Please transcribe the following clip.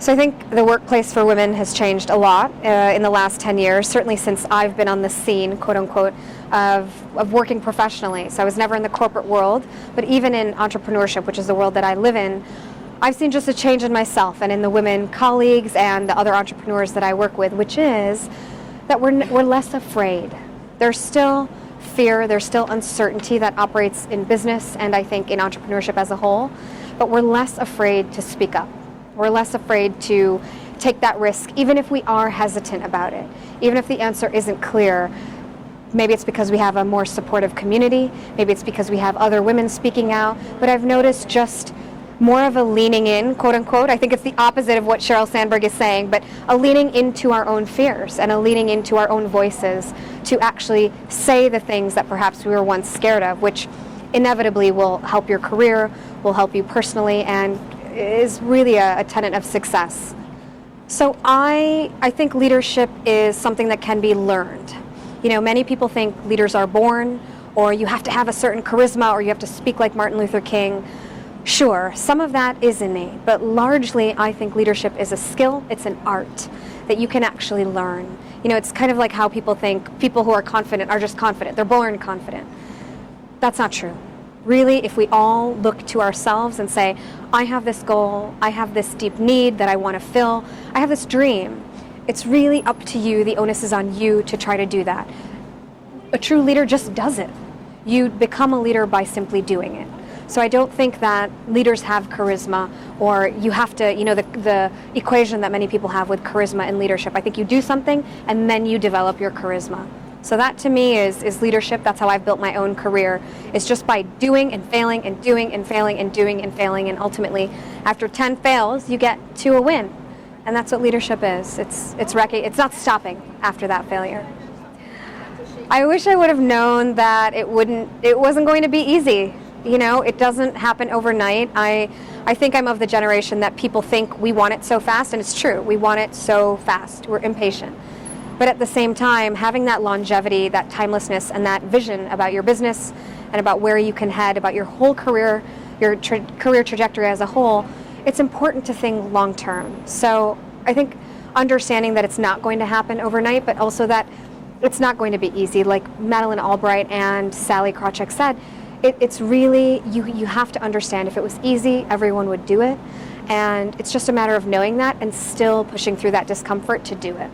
So I think the workplace for women has changed a lot in the last 10 years, certainly since I've been on the scene, quote unquote, of working professionally. So I was never in the corporate world, but even in entrepreneurship, which is the world that I live in, I've seen just a change in myself and in the women colleagues and the other entrepreneurs that I work with, which is that we're less afraid. There's still fear, there's still uncertainty that operates in business and I think in entrepreneurship as a whole, but we're less afraid to speak up. We're less afraid to take that risk, even if we are hesitant about it. Even if the answer isn't clear, maybe it's because we have a more supportive community, maybe it's because we have other women speaking out, but I've noticed just more of a leaning in, quote unquote. I think it's the opposite of what Sheryl Sandberg is saying, but a leaning into our own fears and a leaning into our own voices to actually say the things that perhaps we were once scared of, which inevitably will help your career, will help you personally, and is really a tenet of success. So I think leadership is something that can be learned. You know, many people think leaders are born, or you have to have a certain charisma, or you have to speak like Martin Luther King. Sure, some of that is innate, but largely I think leadership is a skill, it's an art that you can actually learn. You know, it's kind of like how people think people who are confident are just confident, they're born confident. That's not true. Really, if we all look to ourselves and say, I have this goal, I have this deep need that I want to fill, I have this dream, it's really up to you, the onus is on you to try to do that. A true leader just does it. You become a leader by simply doing it. So I don't think that leaders have charisma, or you have to, you know, the equation that many people have with charisma and leadership. I think you do something and then you develop your charisma. So that to me is leadership. That's how I've built my own career. It's just by doing and failing and doing and failing and doing and failing, and ultimately after 10 fails you get to a win. And that's what leadership is. It's not stopping after that failure. I wish I would have known that it wasn't going to be easy. You know, it doesn't happen overnight. I think I'm of the generation that people think we want it so fast, and it's true. We want it so fast. We're impatient. But at the same time, having that longevity, that timelessness, and that vision about your business and about where you can head, about your whole career, your career trajectory as a whole, it's important to think long term. So I think understanding that it's not going to happen overnight, but also that it's not going to be easy. Like Madeleine Albright and Sally Krawcheck said, it's really, you have to understand if it was easy, everyone would do it. And it's just a matter of knowing that and still pushing through that discomfort to do it.